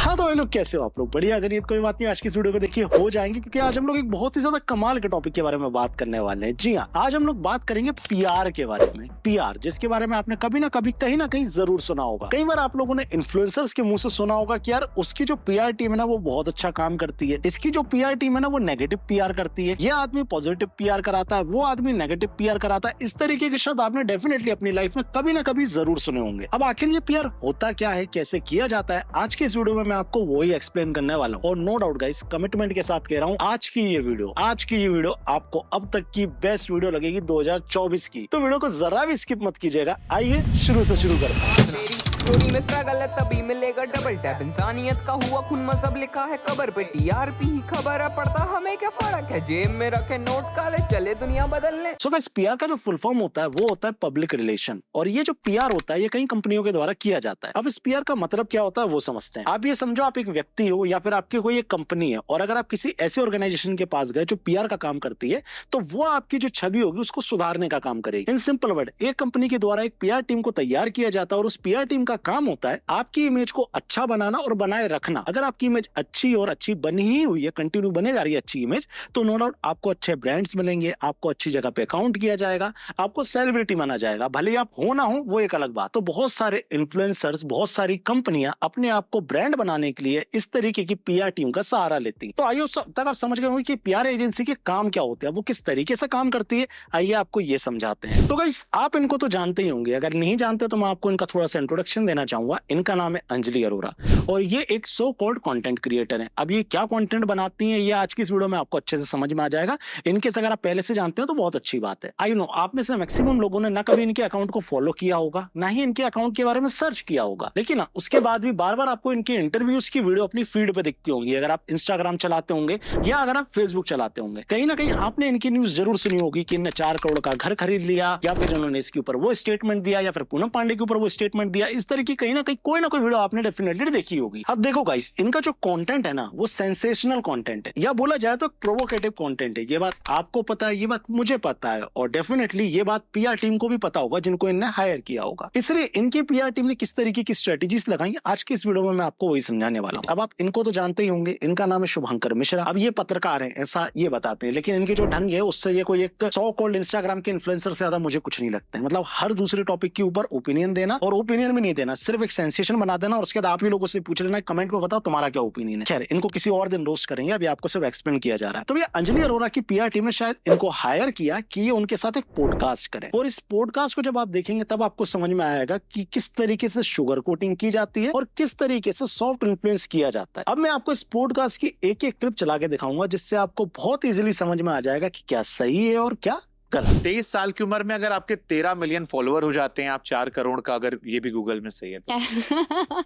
हाँ तो भाई लोग कैसे हो आप लोग? बढ़िया। अगर ये कोई बात नहीं, आज की इस वीडियो को देखिए हो जाएंगे, क्योंकि आज हम लोग एक बहुत ही ज्यादा कमाल के टॉपिक के बारे में बात करने वाले हैं। जी हाँ, आज हम लोग बात करेंगे पीआर के बारे में। पीआर, जिसके बारे में आपने कभी ना कभी कहीं ना कहीं जरूर सुना होगा। कई बार आप लोगों ने इन्फ्लुएंसर्स के मुंह से सुना होगा कि यार उसकी जो पीआर टीम है ना वो बहुत अच्छा काम करती है, इसकी जो पीआर टीम है ना वो नेगेटिव पीआर करती है, ये आदमी पॉजिटिव पीआर कराता है, वो आदमी नेगेटिव पीआर कराता है। इस तरीके के शब्द आपने डेफिनेटली अपनी लाइफ में कभी ना कभी जरूर सुने होंगे। अब आखिर ये पीआर होता क्या है, कैसे किया जाता है, आज की इस वीडियो में मैं आपको वही एक्सप्लेन करने वाला हूँ। और नो डाउट गाइस, कमिटमेंट के साथ कह रहा हूँ, आज की ये वीडियो आपको अब तक की बेस्ट वीडियो लगेगी 2024 की। तो वीडियो को जरा भी स्किप मत कीजिएगा। आइए शुरू करते हैं। स्टोरी में स्ट्रगल है तभी मिलेगा डबल टैप। इंसानियत का हुआ खून मजहब लिखा है कबर पे। टीआरपी ही खबर है, पड़ता हमें क्या फर्क है। जेब में रखे नोट काले, चले दुनिया बदलने। सो गाइस, पीआर का जो फुल फॉर्म होता है वो होता है पब्लिक रिलेशन। और ये जो पीआर होता है ये कई कंपनियों के द्वारा किया जाता है। अब इस पीआर का मतलब क्या होता है वो समझते हैं। आप ये समझो, आप एक व्यक्ति हो या फिर आपकी कोई एक कंपनी है, और अगर आप किसी ऐसी ऑर्गेनाइजेशन के पास गए जो पीआर का काम करती है, तो वो आपकी जो छवि होगी उसको सुधारने का काम करेगी। इन सिंपल वर्ड, एक कंपनी के द्वारा एक पीआर टीम को तैयार किया जाता है और उस पीआर टीम का काम होता है आपकी इमेज को अच्छा बनाना और बनाए रखना। अगर आपकी इमेज अच्छी और अच्छी बनी ही हुई है, कंटिन्यू बने जा रही है अच्छी इमेज, तो नो डाउट आपको अच्छे ब्रांड्स मिलेंगे, आपको अच्छी जगह पे अकाउंट किया जाएगा, आपको सेलिब्रिटी माना जाएगा। भले ही आप हो ना हो वो एक अलग बात। तो बहुत सारे इन्फ्लुएंसर्स, बहुत सारी कंपनियां अपने आप को ब्रांड बनाने के लिए इस तरीके की पीआर टीम का सहारा लेती हैं। तो आइए तक आप समझ गए होंगे कि पीआर एजेंसी के काम क्या होते हैं, वो किस तरीके से काम करती है। आइए आपको ये समझाते हैं। तो गाइस, आप इनको तो जानते ही होंगे, अगर नहीं जानते तो मैं आपको इनका थोड़ा सा इंट्रोडक्शन देना चाहूंगा। इनका नाम है अंजलि अरोरा और ये एक सो कॉल्ड कंटेंट क्रिएटर है। अब ये क्या कंटेंट बनाती हैं ये आज की इस वीडियो में आपको अच्छे से समझ में आ जाएगा। इनके अगर आप पहले से जानते हैं तो बहुत अच्छी बात है। आई नो आप में से मैक्सिमम लोगों ने ना कभी इनके अकाउंट को फॉलो किया होगा, ना ही इनके अकाउंट के बारे में सर्च किया होगा, लेकिन उसके बाद भी बार बार आपको इनके इंटरव्यूज की वीडियो अपनी फीड पे दिखती होंगी। अगर आप इंस्टाग्राम चलाते होंगे या अगर आप फेसबुक चलाते होंगे, कहीं ना कहीं आपने इनकी न्यूज जरूर सुनी होगी कि इन्होंने 4 करोड़ का घर खरीद लिया, या फिर उन्होंने इसके ऊपर वो स्टेटमेंट दिया, या फिर पूनम पांडे के ऊपर वो स्टेटमेंट दिया। इस तरह की कहीं ना कोई वीडियो आपने डेफिनेटली देखी होगी। अब देखो गाइस, इनका जो कंटेंट है ना वो सेंसेशनल कंटेंट है, या बोला जाए तो प्रोवोकेटिव कंटेंट है। ये बात आपको पता है, ये बात मुझे पता है, और डेफिनेटली ये बात पीआर टीम को भी पता होगा जिनको इन्होंने हायर किया होगा। इसलिए इनकी पीआर टीम ने किस तरीके की स्ट्रेटेजीज लगाई आज की इस वीडियो में मैं आपको वही समझाने वाला हूं। अब आप इनको तो जानते ही होंगे, इनका नाम है शुभंकर मिश्रा। अब ये पत्रकार है ऐसा ये बताते हैं, लेकिन इनके जो ढंग है उससे ये कोई एक सो कॉल्ड इंस्टाग्राम के इन्फ्लुएंसर से ज्यादा मुझे कुछ नहीं लगता है। मतलब हर दूसरे टॉपिक के ऊपर ओपिनियन देना, और ओपिनियन भी नहीं देना, सिर्फ एक सेंसेशन बना देना, और उसके बाद आप ही लोगों से पूछ लेना कमेंट में बताओ तुम्हारा क्या ओपिनियन है। खैर, इनको किसी और दिन रोस्ट करेंगे, अभी आपको सिर्फ एक्सप्लेन किया जा रहा है। तो ये अंजलि अरोरा की पीआर टीम ने शायद इनको हायर किया कि ये उनके साथ एक पॉडकास्ट करें, और इस पॉडकास्ट को जब आप देखेंगे तब आपको समझ में आएगा कि किस तरीके से शुगर कोटिंग की जाती है और किस तरीके से सॉफ्ट इन्फ्लुएंस किया जाता है। अब मैं आपको इस पॉडकास्ट की एक एक क्लिप चला के दिखाऊंगा, जिससे आपको बहुत इजीली समझ में आ जाएगा कि क्या सही है और क्या गलत। 23 साल की उम्र में अगर आपके 13 मिलियन फॉलोअर हो जाते हैं, आप 4 करोड़ का, अगर ये भी गूगल में सही है तो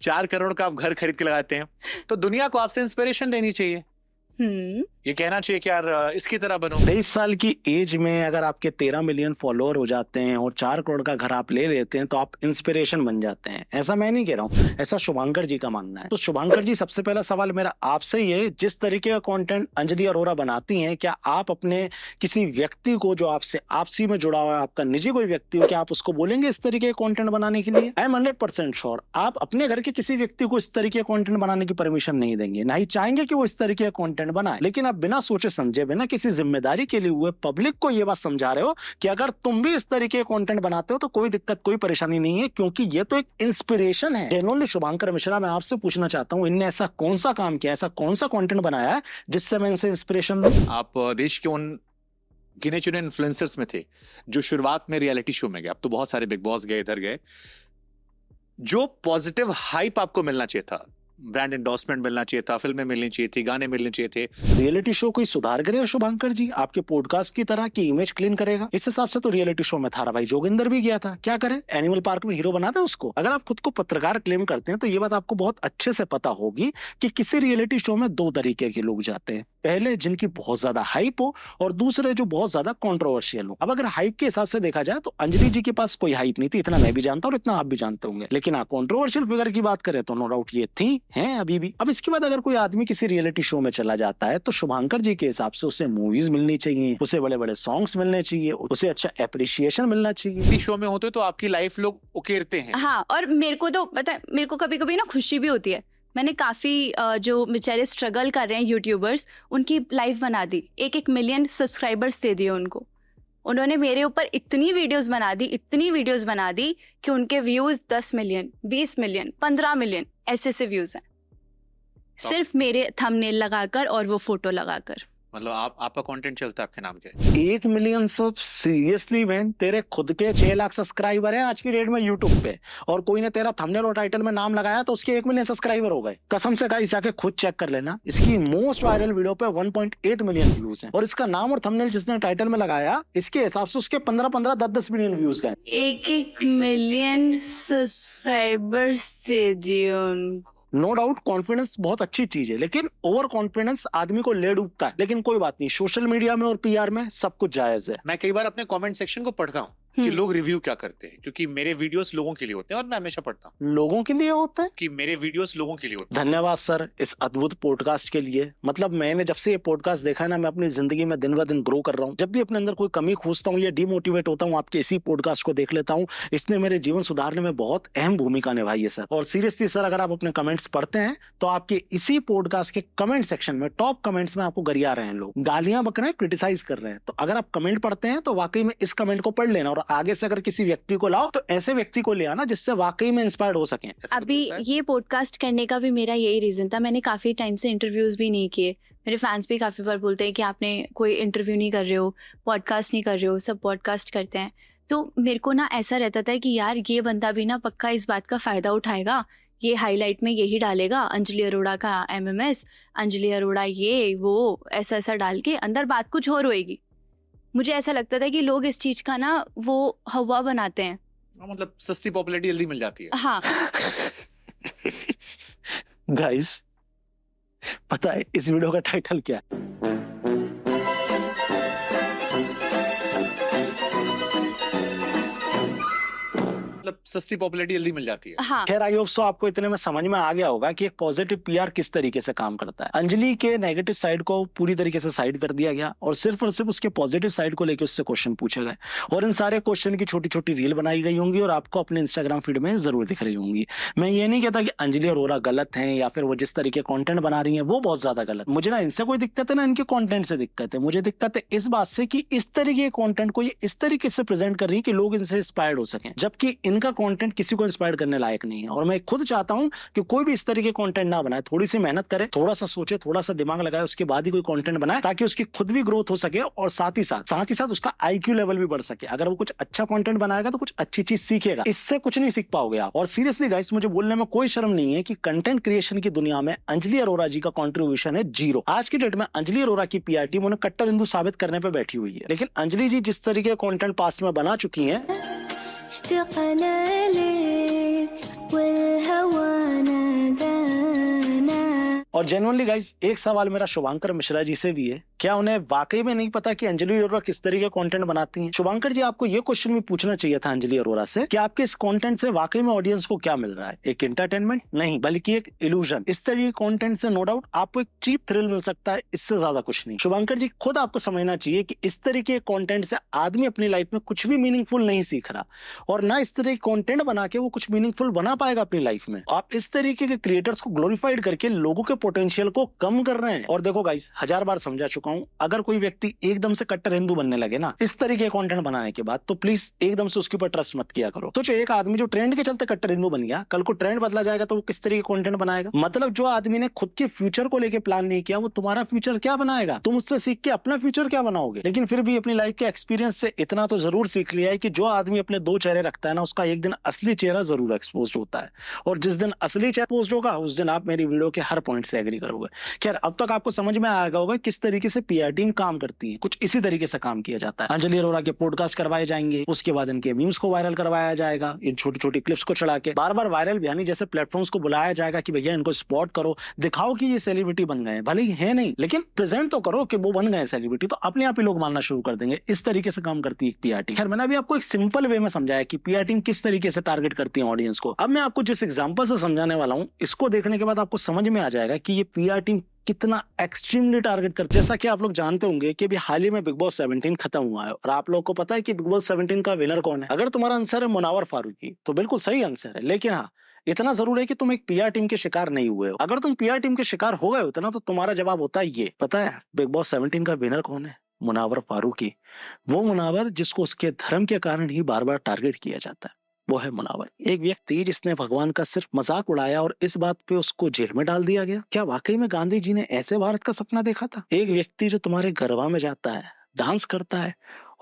4 करोड़ का आप घर खरीद के लगाते हैं, तो दुनिया को आपसे इंस्पिरेशन लेनी चाहिए। ये कहना चाहिए कि यार इसकी तरह बनो। 23 साल की एज में अगर आपके 13 मिलियन फॉलोअर हो जाते हैं और 4 करोड़ का घर आप ले लेते हैं तो आप इंस्पिरेशन बन जाते हैं। ऐसा मैं नहीं कह रहा हूँ, ऐसा शुभंकर जी का मानना है। तो शुभंकर जी, सबसे पहला सवाल मेरा आपसे ही है, जिस तरीके का कंटेंट अंजलि अरोरा बनाती हैं, क्या आप अपने किसी व्यक्ति को जो आपसे आपसी में जुड़ा हुआ है, आपका निजी कोई व्यक्ति हो, क्या आप उसको बोलेंगे इस तरीके का कंटेंट बनाने के लिए? आई एम 100% श्योर आप अपने घर के किसी व्यक्ति को इस तरीके का कंटेंट बनाने की परमिशन नहीं देंगे, ना ही चाहेंगे कि वो इस तरीके का कंटेंट बनाए। लेकिन आप बिना सोचे समझे, बिना किसी जिम्मेदारी के लिए हुए पब्लिक को ये बात समझा रहे हो कि अगर तुम भी इस तरीके का कंटेंट बनाते हो तो कोई दिक्कत, कोई परेशानी नहीं है, क्योंकि ये तो एक इंस्पिरेशन है। जेन्युइनली शुभंकर मिश्रा, मैं आपसे पूछना चाहता हूँ, इनने ऐसा कौन सा काम किया, ऐसा कौन सा कंटेंट बनाया है जिससे मैं इनसे इंस्पिरेशन लूं? आप देश के उन गिने चुने इन्फ्लुएंसर्स में थे जो शुरुआत में रियलिटी शो में गए। अब तो बहुत सारे बिग बॉस गए, इधर गए। जो पॉजिटिव हाइप आपको मिलना चाहिए था, ब्रांड एंडोर्समेंट मिलना चाहिए था, फिल्में मिलनी चाहिए थी, गाने मिलने चाहिए थे। रियलिटी शो कोई सुधार करेगा शुभंकर जी आपके पॉडकास्ट की तरह की इमेज क्लीन करेगा? इस हिसाब से तो रियलिटी शो में थारा भाई जोगिंदर भी गया था, क्या करे, एनिमल पार्क में हीरो बना दे उसको। अगर आप खुद को पत्रकार क्लेम करते हैं तो ये बात आपको बहुत अच्छे से पता होगी कि किसी रियलिटी शो में 2 तरीके के लोग जाते हैं। पहले जिनकी बहुत ज्यादा हाइप हो, और दूसरे जो बहुत ज्यादा कंट्रोवर्शियल हो। अब अगर हाइप के हिसाब से देखा जाए तो अंजलि जी के पास कोई हाइप नहीं थी, इतना मैं भी जानता हूँ और इतना आप भी जानते होंगे। लेकिन कंट्रोवर्शियल फिगर की बात करें तो नो डाउट ये थी, हैं अभी भी। अब इसके बाद अगर कोई आदमी किसी रियलिटी शो में चला जाता है तो शुभंकर जी के हिसाब से उसे मूवीज मिलनी चाहिए, उसे बड़े बड़े सॉन्ग्स मिलने चाहिए, उसे अच्छा एप्रिसिएशन मिलना चाहिए। शो में होते तो आपकी लाइफ लोग उकेरते हैं। हाँ, और मेरे को तो पता है, मेरे को कभी कभी ना खुशी भी होती है मैंने काफ़ी जो बेचारे स्ट्रगल कर रहे हैं यूट्यूबर्स, उनकी लाइफ बना दी, 1-1 मिलियन सब्सक्राइबर्स दे दिए उनको। उन्होंने मेरे ऊपर इतनी वीडियोस बना दी कि उनके व्यूज़ 10 मिलियन, 20 मिलियन, 15 मिलियन ऐसे व्यूज़ हैं, सिर्फ मेरे थंबनेल लगाकर और वो फोटो लगाकर। मतलब आपका कंटेंट चलता है आपके नाम के? 1 मिलियन सब? सीरियसली मैन, तेरे खुद के 6 लाख सब्सक्राइबर हैं आज की डेट में यूट्यूब पे, और कोई ने तेरा थंबनेल और टाइटल में नाम लगाया तो उसके 1 मिलियन सब्सक्राइबर हो गए। कसम से गाइस जाके खुद चेक कर लेना, इसकी मोस्ट वायरल वीडियो पे 1.8 मिलियन व्यूज हैं, और इसका नाम और थंबनेल जिसने टाइटल में लगाया इसके हिसाब से उसके 15-15, 10-10 मिलियन व्यूज हैं। 1-1 मिलियन सब्सक्राइबर्स दे दिए उनको। नो डाउट कॉन्फिडेंस बहुत अच्छी चीज है, लेकिन ओवर कॉन्फिडेंस आदमी को ले डूबता है। लेकिन कोई बात नहीं, सोशल मीडिया में और पीआर में सब कुछ जायज है। मैं कई बार अपने कमेंट सेक्शन को पढ़ता हूँ कि लोग रिव्यू क्या करते हैं, क्योंकि मेरे वीडियोस लोगों के लिए होते हैं और मैं हमेशा पढ़ता हूँ। लोगों के लिए होते हैं कि मेरे वीडियोस लोगों के लिए होते हैं। धन्यवाद सर इस अद्भुत पॉडकास्ट के लिए। मतलब मैंने जब से ये पॉडकास्ट देखा है ना, मैं अपनी जिंदगी में दिन ब दिन ग्रो कर रहा हूँ। जब भी अपने अंदर कोई कमी खोजता हूँ या डिमोटिवेट होता हूँ, आपके इसी पॉडकास्ट को देख लेता हूँ। इसने मेरे जीवन सुधारने में बहुत अहम भूमिका निभाई है सर। और सीरियसली सर, अगर आप अपने कमेंट्स पढ़ते हैं तो आपके इसी पॉडकास्ट के कमेंट सेक्शन में टॉप कमेंट्स में आपको गरिया रहे हैं लोग, गालियां बक रहे हैं, क्रिटिसाइज कर रहे हैं। तो अगर आप कमेंट पढ़ते हैं तो वाकई में इस कमेंट को पढ़ लेना, और आगे से अगर किसी व्यक्ति को लाओ तो ऐसे व्यक्ति को ले आना जिससे वाकई में इंस्पायर्ड हो सके। अभी ये पॉडकास्ट करने का भी मेरा यही रीजन था। मैंने काफी टाइम से इंटरव्यूज भी नहीं किए। मेरे फैंस भी काफी बार बोलते हैं कि आपने कोई इंटरव्यू नहीं कर रहे हो, पॉडकास्ट नहीं कर रहे हो, सब पॉडकास्ट करते हैं। तो मेरे को ना ऐसा रहता था कि यार ये बंदा भी ना पक्का इस बात का फायदा उठाएगा, ये हाईलाइट में यही डालेगा, अंजलि अरोड़ा का MMS, अंजलि अरोड़ा ये वो ऐसा डाल के अंदर बात कुछ और होएगी। मुझे ऐसा लगता था कि लोग इस चीज का ना वो हवा बनाते हैं, मतलब सस्ती पॉपुलैरिटी जल्दी मिल जाती है। हाँ। गाइस पता है इस वीडियो का टाइटल क्या है? मतलब सस्ती पॉपुलैरिटी जल्दी मिल जाती है। हाँ। खैर आई होप सो आपको इतने में समझ में आ गया होगा कि एक पॉजिटिव पीआर किस तरीके से काम करता है। अंजलि के नेगेटिव साइड को पूरी तरीके से साइड कर दिया गया और सिर्फ उसके पॉजिटिव साइड को लेकर उससे क्वेश्चन पूछे गए, और इन सारे क्वेश्चन की छोटी छोटी रील बनाई गई होंगी और आपको अपने इंस्टाग्राम फीड में जरूर दिख रही होंगी। मैं ये नहीं कहता कि अंजलि अरोड़ा गलत है या फिर वो जिस तरीके कंटेंट बना रही है वो बहुत ज्यादा गलत। मुझे ना इनसे कोई दिक्कत है ना इनके कंटेंट से दिक्कत है। मुझे दिक्कत है इस बात से कि इस तरीके के कंटेंट को ये इस तरीके से प्रेजेंट कर रही है कि लोग इनसे इंस्पायर्ड हो सकें, जबकि इनका कंटेंट किसी को इंस्पायर करने लायक नहीं है। और मैं खुद चाहता हूं कि कोई भी इस तरीके कंटेंट ना बनाए, थोड़ी सी मेहनत करे, थोड़ा सा सोचे, थोड़ा सा दिमाग लगाए, उसके बाद ही कोई कंटेंट बनाए, ताकि उसकी खुद भी ग्रोथ हो सके और साथ ही साथ उसका IQ लेवल भी बढ़ सके। अगर वो कुछ अच्छा कंटेंट बनाएगा तो कुछ अच्छी चीज सीखेगा, इससे कुछ नहीं सीख पाओगे आप। और सीरियसली गाइस मुझे बोलने में कोई शर्म नहीं है कि कंटेंट क्रिएशन की दुनिया में अंजलि अरोड़ा जी का कंट्रीब्यूशन है 0। आज की डेट में अंजलि अरोड़ा की PR टीम उन्हें कट्टर हिंदू साबित करने पर बैठी हुई है, लेकिन अंजलि जी जिस तरीके का कंटेंट पास्ट में बना चुकी हैं, और जेन्युइनली गाइस एक सवाल मेरा शुभांकर मिश्रा जी से भी है, क्या उन्हें वाकई में नहीं पता कि अंजलि अरोड़ा किस तरीके कंटेंट बनाती हैं? शुभांकर जी आपको ये क्वेश्चन भी पूछना चाहिए था अंजलि अरोड़ा से कि आपके इस कंटेंट से वाकई में ऑडियंस को क्या मिल रहा है? एक एंटरटेनमेंट नहीं बल्कि एक इल्यूजन। इस तरीके कंटेंट से नो डाउट आपको एक चीप थ्रिल मिल सकता है, इससे ज्यादा कुछ नहीं। शुभांकर जी खुद आपको समझना चाहिए कि इस तरीके कंटेंट से आदमी अपनी लाइफ में कुछ भी मीनिंगफुल नहीं सीख रहा, और ना इस तरह कंटेंट बना के वो कुछ मीनिंगफुल बना पाएगा अपनी लाइफ में। आप इस तरीके के क्रिएटर्स को ग्लोरीफाइड करके लोगों के पोटेंशियल को कम कर रहे हैं। और देखो गाइस 1000 बार समझा चुका हूं, अगर कोई व्यक्ति एकदम से कट्टर हिंदू बनने लगे ना इस तरीके कंटेंट बनाने के बाद, तो प्लीज एकदम से उसके ऊपर ट्रस्ट मत किया करो। सोचो एक आदमी जो ट्रेंड के चलते कट्टर हिंदू बन गया, कल को ट्रेंड बदला जाएगा तो वो किस तरीके कंटेंट बनाएगा? मतलब जो आदमी ने खुद के फ्यूचर को लेकर प्लान नहीं किया वो तुम्हारा फ्यूचर क्या बनाएगा? तुम उससे सीख के अपना फ्यूचर क्या बनाओगे? लेकिन फिर भी अपनी लाइफ के एक्सपीरियंस से इतना तो जरूर सीख लिया है कि जो आदमी अपने 2 चेहरे रखता है ना, उसका एक दिन असली चेहरा जरूर एक्सपोज होता है, और जिस दिन असली चेहरा एक्सपोज होगा उस दिन आप मेरी वीडियो के हर पॉइंट से एग्री करोगे। खैर अब तक आपको समझ में आएगा होगा किस तरीके से PR टीम काम करती है। कुछ इसी तरीके से काम किया जाता है। अंजलि अरोड़ा के पॉडकास्ट करवाए जाएंगे, उसके बाद इनके मीम्स को वायरल करवाया जाएगा, इन छोटी छोटी क्लिप्स को चढ़ा के बार बार वायरल यानी जैसे प्लेटफॉर्म्स को बुलाया जाएगा कि भैया इनको स्पॉट करो, दिखाओ कि ये सेलिब्रिटी बन गए, भले ही है नहीं लेकिन प्रेजेंट तो करो कि वो बन गए सेलिब्रिटी, तो अपने आप ही लोग मानना शुरू कर देंगे। इस तरीके से काम करती है PR टीम। खैर मैंने अभी आपको एक सिंपल वे में समझाया कि PR टीम किस तरीके से टारगेट करती है ऑडियंस को। अब मैं आपको जिस एग्जांपल से समझाने वाला हूं, इसको देखने के बाद आपको समझ में आ जाएगा कि ये PR टीम कितना एक्सट्रीमली टारगेट कर। जैसा कि आप लोग जानते होंगे कि अभी हाल ही में बिग बॉस 17 खत्म हुआ है, और आप लोगों को पता है कि बिग बॉस 17 का विनर कौन है? अगर तुम्हारा आंसर है मुनावर फारूकी तो बिल्कुल सही आंसर है, लेकिन हाँ इतना जरूर है कि तुम एक पीआर टीम के शिकार नहीं हुए हो। अगर तुम पीआर टीम के शिकार हो गए होते ना तो तुम्हारा जवाब होता है ये। पता है बिग बॉस 17 का विनर कौन है? मुनावर फारूकी। वो मुनावर जिसको उसके धर्म के कारण ही बार बार टारगेट किया जाता है, वो है मुनावर। एक व्यक्ति जिसने भगवान का सिर्फ मजाक उड़ाया और इस बात पे उसको जेल में डाल दिया गया। क्या वाकई में गांधी जी ने ऐसे भारत का सपना देखा था? एक व्यक्ति जो तुम्हारे गरबा में जाता है, डांस करता है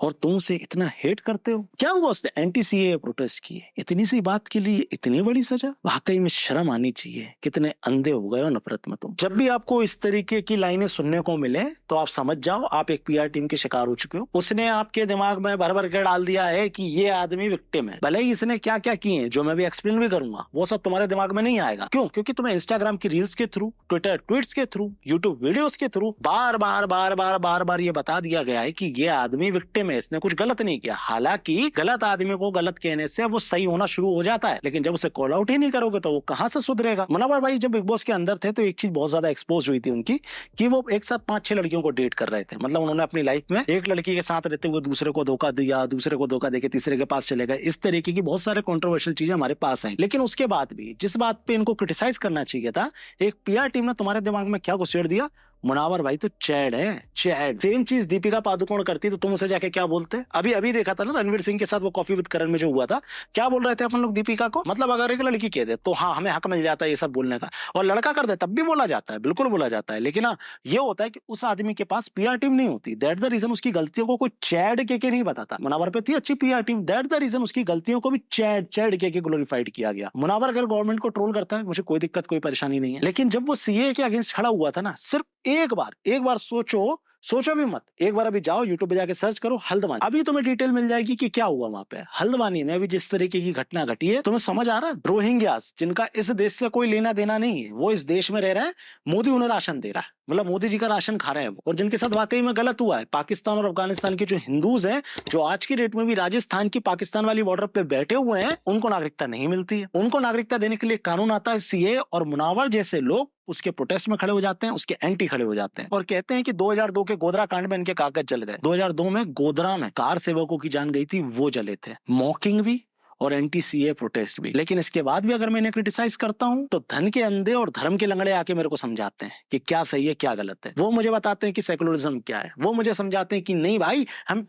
और तुम उसे इतना हेट करते हो। क्या हुआ उसने? एंटी सीए प्रोटेस्ट किए, इतनी सी बात के लिए इतनी बड़ी सजा? वाकई में शर्म आनी चाहिए। कितने अंधे हो गए हो नफरत में तुम। जब भी आपको इस तरीके की लाइनें सुनने को मिले तो आप समझ जाओ आप एक पीआर टीम के शिकार हो चुके हो। उसने आपके दिमाग में भर भर के डाल दिया है कि ये आदमी विक्टिम है। भले ही इसने क्या क्या किए हैं जो मैं भी एक्सप्लेन भी करूंगा, वो सब तुम्हारे दिमाग में नहीं आएगा। क्यों? क्योंकि तुम्हें इंस्टाग्राम की रील्स के थ्रू, ट्विटर ट्वीट्स के थ्रू, यूट्यूब वीडियोस के थ्रू बार बार बार बार बार बार ये बता दिया गया है कि ये आदमी विक्टिम है, इसने कुछ गलत नहीं किया। हालांकि गलत आदमी को गलत कहने से वो सही होना शुरू हो जाता है, लेकिन जब उसे कॉल आउट ही नहीं करोगे तो वो कहां से सुधरेगा? मुनावर भाई जब बिग बॉस के अंदर थे तो एक चीज बहुत ज्यादा एक्सपोज हुई थी उनकी कि वो एक साथ 5-6 लड़कियों को डेट कर रहे थे। मतलब उन्होंने अपनी लाइफ में एक लड़की के साथ रहते हुए दूसरे को धोखा दिया, दूसरे को धोखा देके तीसरे के पास चले गए। इस तरीके की बहुत सारे कंट्रोवर्शियल चीजें हमारे पास हैं। लेकिन उसके बाद भी जिस बात पे इनको क्रिटिसाइज करना चाहिए था, एक पीआर टीम ने तुम्हारे दिमाग में क्या घुसेड़ दिया? मुनावर भाई तो चैड है, चैड। सेम चीज दीपिका पादुकोण करती तो तुम उसे जाके क्या बोलते? अभी अभी देखा था ना रणवीर सिंह के साथ वो कॉफी विद करण में जो हुआ था, क्या बोल रहे थे अपन लोग दीपिका को? मतलब अगर एक लड़की कह दे तो हाँ हमें हक मिल जाता है ये सब बोलने का, और लड़का कर दे तब भी बोला जाता है, बिल्कुल बोला जाता है। लेकिन हाँ ये होता है कि उस आदमी के पास पीआर टीम नहीं होती। दैट द रीजन उसकी गलतियों को कोई चैड के नहीं बताता। मुनावर पे थी अच्छी PR team, that the reason उसकी गलतियों को भी चैड चैड के ग्लोरीफाइड किया गया। मुनावर अगर गवर्नमेंट को ट्रोल करता है मुझे कोई दिक्कत कोई परेशानी नहीं है, लेकिन जब वो सीए के अगेंस्ट खड़ा हुआ था ना, सिर्फ एक बार सोचो भी मत, एक बार अभी जाओ यूट्यूब पे जाके सर्च करो हल्द्वानी, अभी तुम्हें डिटेल मिल जाएगी कि क्या हुआ वहां पे। हल्द्वानी में अभी जिस तरीके की घटना घटी है, तुम्हें समझ आ रहा है? रोहिंग्यास जिनका इस देश से कोई लेना देना नहीं है, वो इस देश में रह रहे हैं, मोदी उन्हें राशन दे रहा है, मतलब मोदी जी का राशन खा रहे हैं वो, और जिनके साथ वाकई में गलत हुआ है। पाकिस्तान और अफगानिस्तान के जो हिंदूज हैं, जो आज की डेट में भी राजस्थान की पाकिस्तान वाली बॉर्डर पे बैठे हुए हैं, उनको नागरिकता नहीं मिलती है। उनको नागरिकता देने के लिए कानून आता है सीए, और मुनावर जैसे लोग उसके प्रोटेस्ट में खड़े हो जाते हैं, उसके एंटी खड़े हो जाते हैं और कहते हैं कि 2002 के गोधरा कांड में इनके कागज जल गए। 2002 में गोधरा में कार सेवकों की जान गई थी, वो जले थे। मॉकिंग भी और एंटी सीए प्रोटेस्ट भी। लेकिन इसके बाद भी अगर मैं इन्हें क्रिटिसाइज करता हूं तो धन के अंधे और धर्म के लंगड़े आके मेरे को समझाते हैं कि क्या सही है क्या गलत है। वो मुझे बताते हैं कि सेकुलरिज्म क्या है, वो मुझे समझाते हैं कि नहीं भाई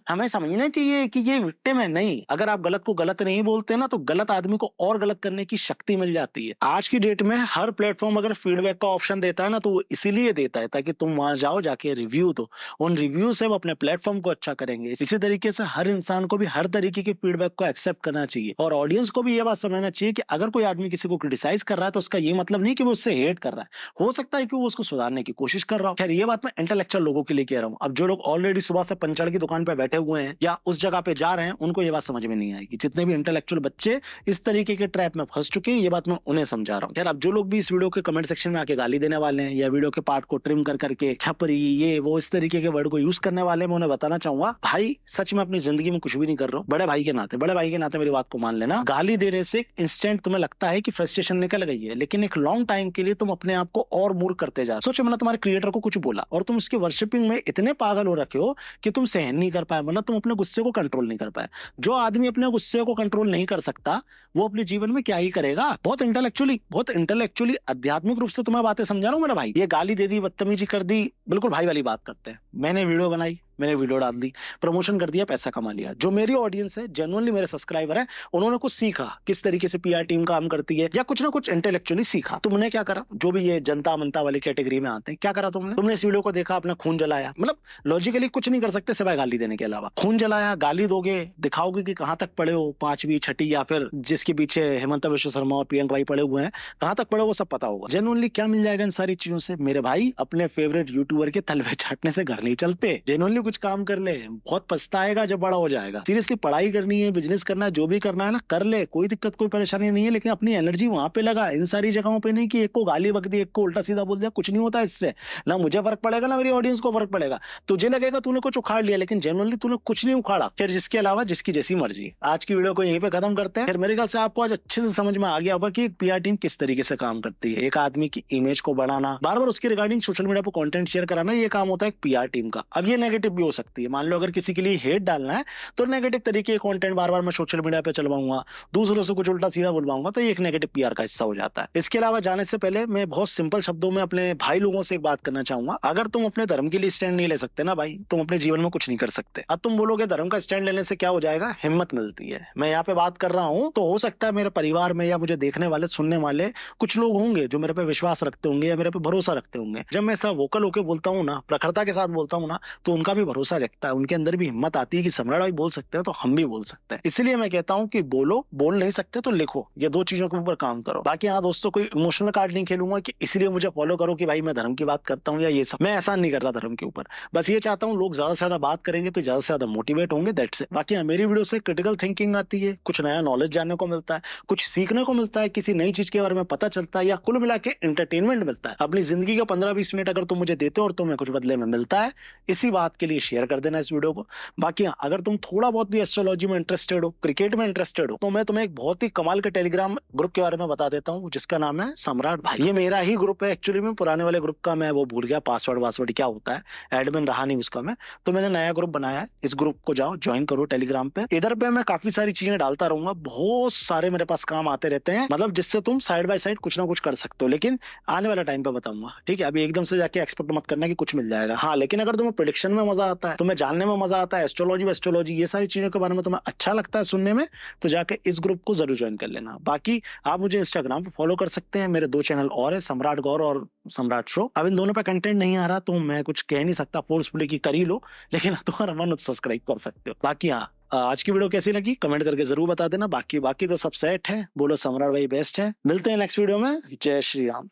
हमें समझना चाहिए कि ये विक्टिम है। नहीं, अगर आप गलत को गलत नहीं बोलते ना तो गलत आदमी को और गलत करने की शक्ति मिल जाती है। आज की डेट में हर प्लेटफॉर्म अगर फीडबैक का ऑप्शन देता है ना तो वो इसीलिए देता है ताकि तुम वहां जाओ, जाके रिव्यू दो। उन रिव्यू से वो अपने प्लेटफॉर्म को अच्छा करेंगे। इसी तरीके से हर इंसान को भी हर तरीके के फीडबैक को एक्सेप्ट करना चाहिए, और ऑडियंस को भी ये बात समझना चाहिए कि अगर कोई आदमी किसी को क्रिटिसाइज कर रहा है तो उसका ये मतलब नहीं कि वो उससे हेट कर रहा है, हो सकता है कि वो उसको सुधारने की कोशिश कर रहा हो। खैर ये बात मैं इंटेलेक्चुअल लोगों के लिए कह रहा हूं। अब जो लोग ऑलरेडी सुबह से पंचड़ की दुकान पे बैठे हुए हैं या उस जगह पे जा रहे हैं, उनको ये बात समझ में नहीं आएगी। जितने भी इंटेलेक्चुअल बच्चे इस तरीके के ट्रैप में फंस चुके हैं, ये बात मैं उन्हें समझा रहा हूँ। खैर अब जो लोग भी इस वीडियो के कमेंट सेक्शन में आके गाली देने वाले हैं या वीडियो के पार्ट को ट्रिम कर करके छपरी ये वो इस तरीके के वर्ड को यूज करने वाले, मैं उन्हें बताना चाहूंगा भाई सच में अपनी जिंदगी में कुछ भी नहीं कर रहा हूँ। बड़े भाई के नाते मेरी बात को मान लेना। गाली देने से इंस्टेंट तुम्हें लगता है कि फ्रस्ट्रेशन निकल गई है, लेकिन एक लॉन्ग टाइम के लिए तुम अपने आप को और मूर्ख करते जा रहे हो। सोचो मैंने तुम्हारे क्रिएटर को कुछ बोला और तुम उसके वर्शिपिंग में इतने पागल हो रखे हो कि तुम सहन नहीं कर पाए, मतलब तुम अपने गुस्से को कंट्रोल नहीं कर पाए। जो आदमी अपने गुस्से को कंट्रोल नहीं कर सकता वो अपने जीवन में क्या ही करेगा। बहुत इंटेलेक्चुअली आध्यात्मिक रूप से तुम्हें बातें समझा रहा हूं मेरा भाई। ये गाली दे दी, बदतमीजी कर दी, बिल्कुल भाई वाली बात करते हैं। मैंने वीडियो बनाई, मैंने वीडियो डाल दी, प्रमोशन कर दिया, पैसा कमा लिया। जो मेरी ऑडियंस है, जेन्युइनली मेरे सब्सक्राइबर है, उन्होंने कुछ सीखा किस तरीके से पीआर टीम काम करती है या कुछ ना कुछ इंटेलेक्चुअली सीखा। तुमने क्या करा? जो भी ये जनता मनता वाली कैटेगरी में आते हैं, क्या करा तुमने इस वीडियो को देखा, अपना खून जलाया। मतलब लॉजिकली कुछ नहीं कर सकते सिवाय गाली देने के अलावा। खून जलाया, गाली दोगे, दिखाओगे कि कहां तक पढ़े हो, 5वीं 6ठी या फिर जिसके पीछे हेमंत विश्व शर्मा और प्रियंका भाई पड़े हुए हैं, कहां तक पढ़े वो सब पता होगा। जेन्युइनली क्या मिल जाएगा इन सारी चीजों से? मेरे भाई अपने फेवरेट यूट्यूबर के तलवे चाटने से घर नहीं चलते। जेन्युइनली कुछ काम कर ले, बहुत पछताएगा जब बड़ा हो जाएगा। सीरियसली पढ़ाई करनी है, बिजनेस करना है, जो भी करना है ना कर ले, कोई दिक्कत कोई परेशानी नहीं है, लेकिन अपनी एनर्जी वहां पे लगा, इन सारी जगहों पे नहीं कि एक को गाली बक दी, एक को उल्टा सीधा बोल दिया। कुछ नहीं होता इससे, ना मुझे फर्क पड़ेगा ना मेरी ऑडियंस को फर्क पड़ेगा। तुझे लगेगा तूने कुछ उखाड़ लिया, लेकिन जेन्युइनली तूने कुछ नहीं उखाड़ा। फिर जिसके अलावा जिसकी जैसी मर्जी। आज की वीडियो को यहीं पे खत्म करते हैं। फिर मेरे ख्याल से आपको आज अच्छे से समझ में आ गया होगा कि पीआर टीम किस तरीके से काम करती है। एक आदमी की इमेज को बढ़ाना, बार बार उसके रिगार्डिंग सोशल मीडिया पर कंटेंट शेयर कराना, ये काम होता है एक पीआर टीम का। अब ये नेगेटिव भी हो सकती है। मान लो अगर किसी के लिए हेट डालना है तो नेगेटिव तरीके के कंटेंट बार बार मैं सोशल मीडिया पे चलवाऊंगा, दूसरों से कुछ उल्टा सीधा बोलवाऊंगा, तो ये एक नेगेटिव पीआर का हिस्सा हो जाता है। इसके अलावा जाने से पहले मैं बहुत सिंपल शब्दों में अपने भाई लोगों से एक बात करना चाहूंगा, अगर तुम अपने धर्म के लिए स्टैंड नहीं ले सकते ना भाई, तुम अपने जीवन में कुछ नहीं कर सकते। अब तुम बोलोगे धर्म का स्टैंड लेने से क्या हो जाएगा, हिम्मत मिलती है। मैं यहाँ पे बात कर रहा हूँ, तो हो सकता है मेरे परिवार में या मुझे देखने वाले सुनने वाले कुछ लोग होंगे जो मेरे पे विश्वास रखते होंगे या मेरे पे भरोसा रखते होंगे। जब मैं ऐसा वोकल होकर बोलता हूँ ना, प्रखरता के साथ बोलता हूँ ना, तो उनका भी भरोसा रखता है, उनके अंदर भी हिम्मत आती है कि सम्राट भाई बोल सकते हैं तो हम भी बोल सकते हैं। इसलिए मैं कहता हूँ कि बोलो, बोल नहीं सकते तो लिखो, ये दो चीजों के ऊपर काम करो। बाकी हाँ दोस्तों, कोई इमोशनल कार्ड नहीं खेलूंगा कि इसलिए मुझे फॉलो करो कि भाई मैं धर्म की बात करता हूँ या ये सब, मैं ऐसा नहीं कर रहा धर्म के ऊपर। बस ये चाहता हूँ लोग ज्यादा से ज्यादा बात करेंगे तो ज्यादा से ज्यादा मोटिवेट होंगे, दैट्स इट। बाकी हाँ, मेरी वीडियो से क्रिटिकल थिंकिंग आती है, कुछ नया नॉलेज जानने को मिलता है, कुछ सीखने को मिलता है, किसी नई चीज के बारे में पता चलता है, या कुल मिला के एंटरटेनमेंट मिलता है। अपनी जिंदगी का 15-20 मिनट अगर तुम मुझे देते हो और तुम्हें कुछ बदले में मिलता है, इसी बात के लिए शेयर कर देना इस वीडियो को। बाकी हाँ, अगर तुम थोड़ा बहुत भी एस्ट्रोलॉजी में इंटरेस्टेड हो, क्रिकेट में इंटरेस्टेड हो, तो मैं तुम्हें एक बहुत ही कमाल के टेलीग्राम ग्रुप के बारे में बता देता हूँ जिसका नाम है सम्राट भाई। ये मेरा ही ग्रुप है एक्चुअली में, पुराने वाले ग्रुप का मैं वो भूल गया पासवर्ड क्या होता है, एडमिन रहा नहीं उसका मैं, तो मैंने नया ग्रुप बनाया है। इस ग्रुप को जाओ, ज्वाइन करो टेलीग्राम पे। इधर पे मैं काफी सारी चीजें डालता रहूंगा, बहुत सारे मेरे पास काम आते रहते हैं, मतलब जिससे तुम साइड बाय साइड कुछ ना कुछ कर सकते हो, लेकिन आने वाला टाइम पे बताऊंगा, ठीक है। अभी एकदम से जाके एक्सपेक्ट मत करना कि कुछ मिल जाएगा। हाँ, लेकिन अगर तुम्हें प्रेडिक्शन में मजा आता है, तुम्हें जानने में मजा आता है, एस्ट्रोलॉजी ये सारी चीजों के बारे में तुम्हें अच्छा लगता है सुनने में, तो जाके इस ग्रुप को जरूर ज्वाइन कर लेना। बाकी आप मुझे इंस्टाग्राम पे फॉलो कर सकते हैं, मेरे 2 चैनल और है, सम्राट गौर और सम्राट शो। अब इन दोनों पे कंटेंट नहीं आ रहा तो मैं कुछ कह नहीं सकता फोर्सफुली कि कर ही लो, लेकिन तुम्हारा मन सब्सक्राइब कर सकते हो। बाकी हाँ, आज की वीडियो कैसी लगी कमेंट करके जरूर बता देना। बाकी तो सब सेट है, बोलो सम्राट भाई बेस्ट है। मिलते हैं नेक्स्ट वीडियो में। जय श्री राम।